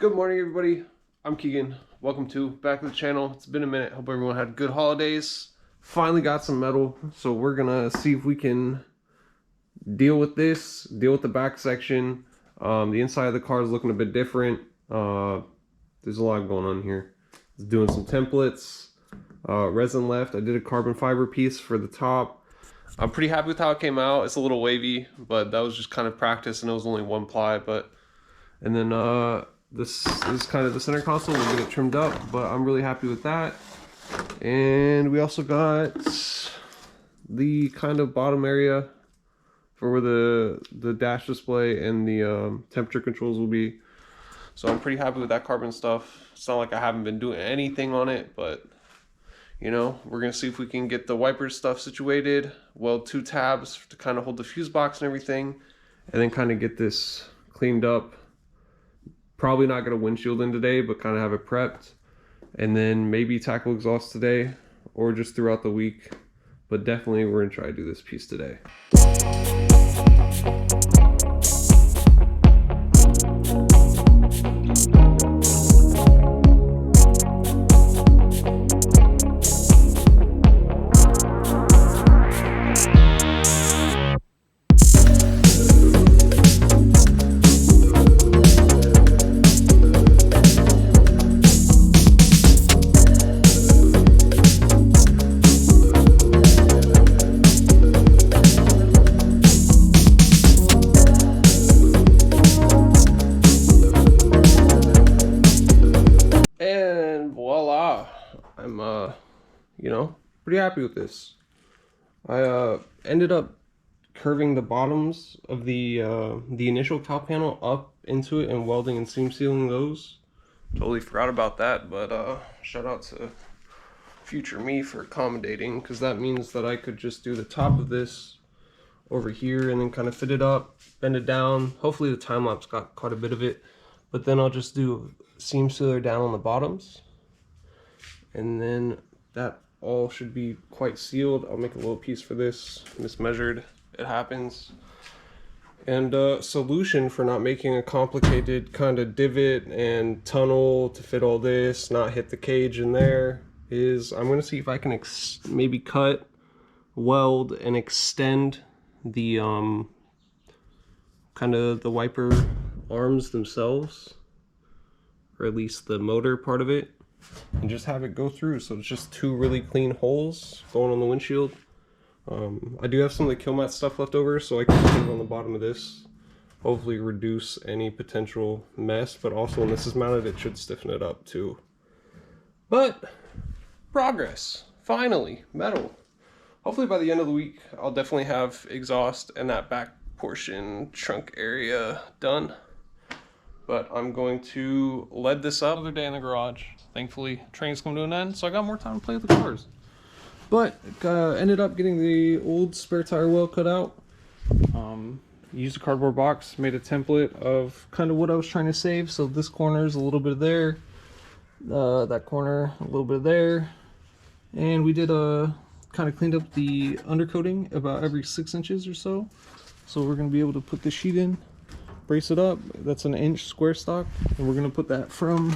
Good morning, everybody. I'm Keegan. Welcome back to the channel. It's been a minute. Hope everyone had good holidays. Finally got some metal, so we're gonna see if we can deal with this, deal with the back section. The inside of the car is looking a bit different. There's a lot going on here. Doing some templates, resin left. I did a carbon fiber piece for the top. I'm pretty happy with how it came out. It's a little wavy, but that was just kind of practice, and it was only one ply. And then this is kind of the center console. We'll get it trimmed up, but I'm really happy with that. And we also got the kind of bottom area for where the dash display and the temperature controls will be. So I'm pretty happy with that carbon stuff. It's not like I haven't been doing anything on it, but you know, we're gonna see if we can get the wiper stuff situated, weld 2 tabs to kind of hold the fuse box and everything, and then kind of get this cleaned up. Probably not gonna windshield in today, but kind of have it prepped, and then maybe tackle exhaust today or just throughout the week. But definitely we're gonna try to do this piece today. I'm you know, pretty happy with this. I ended up curving the bottoms of the initial cowl panel up into it and welding and seam sealing those. Totally forgot about that, but shout out to future me for accommodating, because that means that I could just do the top of this over here and then kind of fit it up, bend it down. Hopefully the time lapse got quite a bit of it, but then I'll just do seam sealer down on the bottoms, and then that all should be quite sealed. I'll make a little piece for this, mismeasured, it happens. And solution for not making a complicated kind of divot and tunnel to fit all this, not hit the cage in there, is I'm gonna see if I can maybe cut, weld, and extend the kind of the wiper arms themselves, or at least the motor part of it, and just have it go through, so it's just 2 really clean holes going on the windshield. I do have some of the kill mat stuff left over, so I can put it on the bottom of this, hopefully reduce any potential mess, but also when this is mounted it should stiffen it up too. But progress, finally, metal. Hopefully by the end of the week I'll definitely have exhaust and that back portion trunk area done. But I'm going to lead this up. Another day in the garage. Thankfully, training's come to an end, so I got more time to play with the cars. But ended up getting the old spare tire well cut out. Used a cardboard box, made a template of kind of what I was trying to save. So this corner is a little bit there, that corner a little bit there, and we did kind of cleaned up the undercoating about every 6 inches or so. So we're going to be able to put the sheet in, brace it up. That's an 1-inch square stock, and we're going to put that from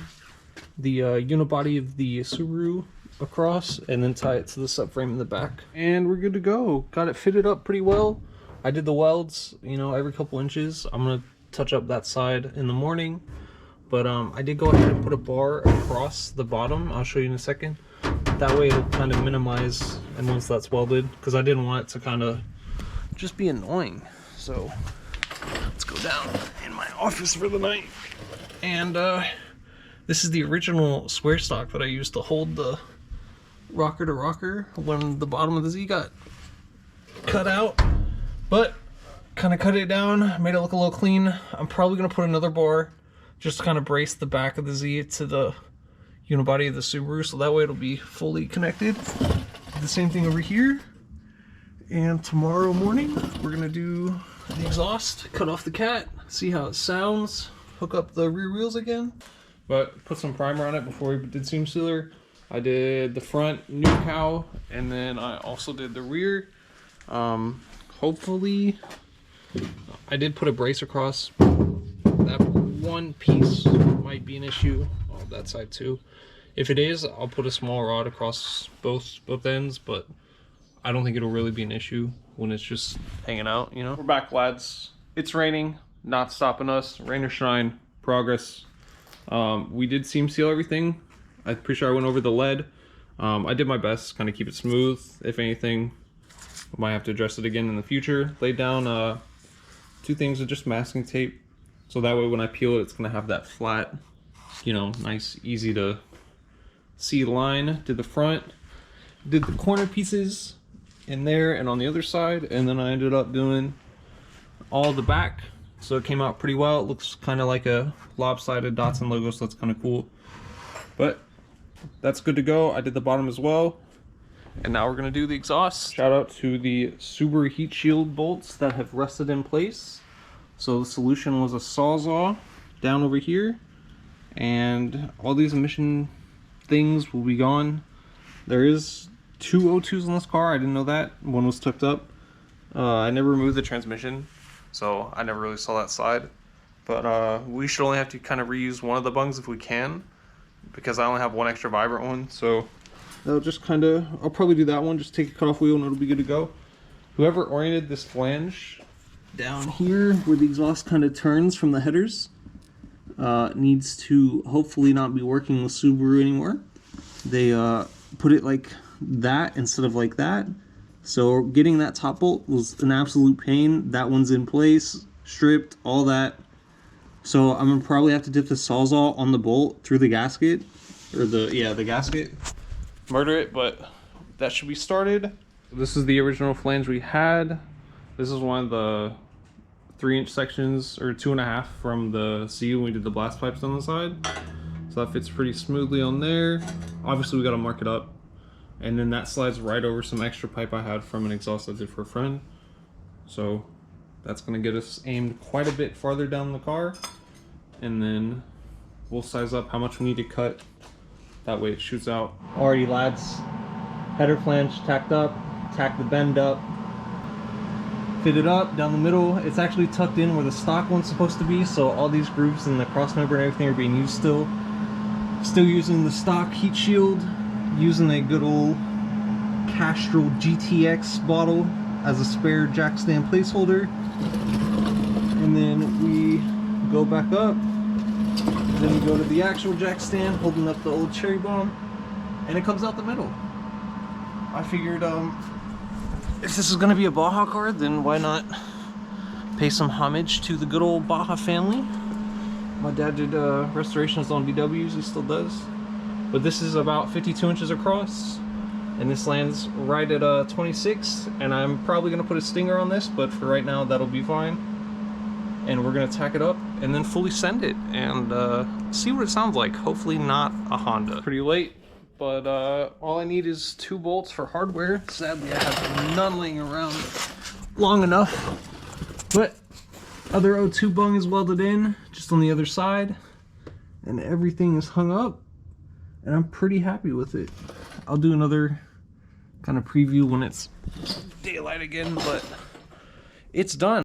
the unibody of the Subaru across, and then tie it to the subframe in the back, and we're good to go. Got it fitted up pretty well. I did the welds, you know, every couple inches. I'm gonna touch up that side in the morning, but I did go ahead and put a bar across the bottom. I'll show you in a second. That way it'll kind of minimize, and once that's welded, because I didn't want it to kind of just be annoying. So let's go down in my office for the night. And this is the original square stock that I used to hold the rocker to rocker when the bottom of the Z got cut out, but kind of cut it down, made it look a little clean. I'm probably going to put another bar just to kind of brace the back of the Z to the unibody of the Subaru, so that way it'll be fully connected. The same thing over here, and tomorrow morning we're going to do the exhaust, cut off the cat, see how it sounds, hook up the rear wheels again, but put some primer on it before we did seam sealer. I did the front new cowl, and then I also did the rear. Hopefully I did put a brace across. That one piece might be an issue. Oh, that side too. If it is, I'll put a small rod across both ends, but I don't think it'll really be an issue when it's just hanging out, you know? We're back, lads. It's raining, not stopping us. Rain or shine, progress. We did seam seal everything. I'm pretty sure I went over the lead. I did my best, kind of keep it smooth. If anything, I might have to address it again in the future. Laid down 2 things of just masking tape, so that way when I peel it, it's gonna have that flat, you know, nice, easy to see line. Did the front, did the corner pieces in there and on the other side, and then I ended up doing all the back, so it came out pretty well. It looks kind of like a lopsided Datsun logo, so that's kind of cool. But that's good to go. I did the bottom as well, and now we're gonna do the exhaust. Shout out to the Subaru heat shield bolts that have rested in place. So the solution was a Sawzall down over here, and all these emission things will be gone. There is 2 O2s on this car. I didn't know that. One was tucked up. I never removed the transmission, so I never really saw that side. But we should only have to kind of reuse one of the bungs if we can, because I only have one extra vibrant one. So that'll just kind of, I'll probably do that one. Just take a cutoff wheel and it'll be good to go. Whoever oriented this flange down here where the exhaust kind of turns from the headers needs to hopefully not be working with Subaru anymore. They put it like that instead of like that, so getting that top bolt was an absolute pain. That one's in place, stripped, all that. So I'm gonna probably have to dip the Sawzall on the bolt through the gasket, or the gasket, murder it, but that should be started. This is the original flange we had. This is one of the 3-inch sections, or 2.5 from the C when we did the blast pipes on the side. So that fits pretty smoothly on there. Obviously we gotta mark it up. And then that slides right over some extra pipe I had from an exhaust I did for a friend. So that's gonna get us aimed quite a bit farther down the car. And then we'll size up how much we need to cut. That way it shoots out. Alrighty, lads. Header flange tacked up, tack the bend up, fit it up down the middle. It's actually tucked in where the stock one's supposed to be, so all these grooves and the cross member and everything are being used still. Still using the stock heat shield, using a good old Castrol GTX bottle as a spare jack stand placeholder. And then we go back up, then we go to the actual jack stand holding up the old cherry bomb, and it comes out the middle. I figured if this is gonna be a Baja car, then why not pay some homage to the good old Baja family. My dad did restorations on VWs, he still does. But this is about 52 inches across, and this lands right at 26, and I'm probably gonna put a stinger on this, but for right now that'll be fine. And we're gonna tack it up and then fully send it and see what it sounds like. Hopefully not a Honda. Pretty late, but all I need is 2 bolts for hardware. Sadly I have none laying around long enough, but other O2 bung is welded in just on the other side, and everything is hung up, and I'm pretty happy with it. I'll do another kind of preview when it's daylight again, but it's done.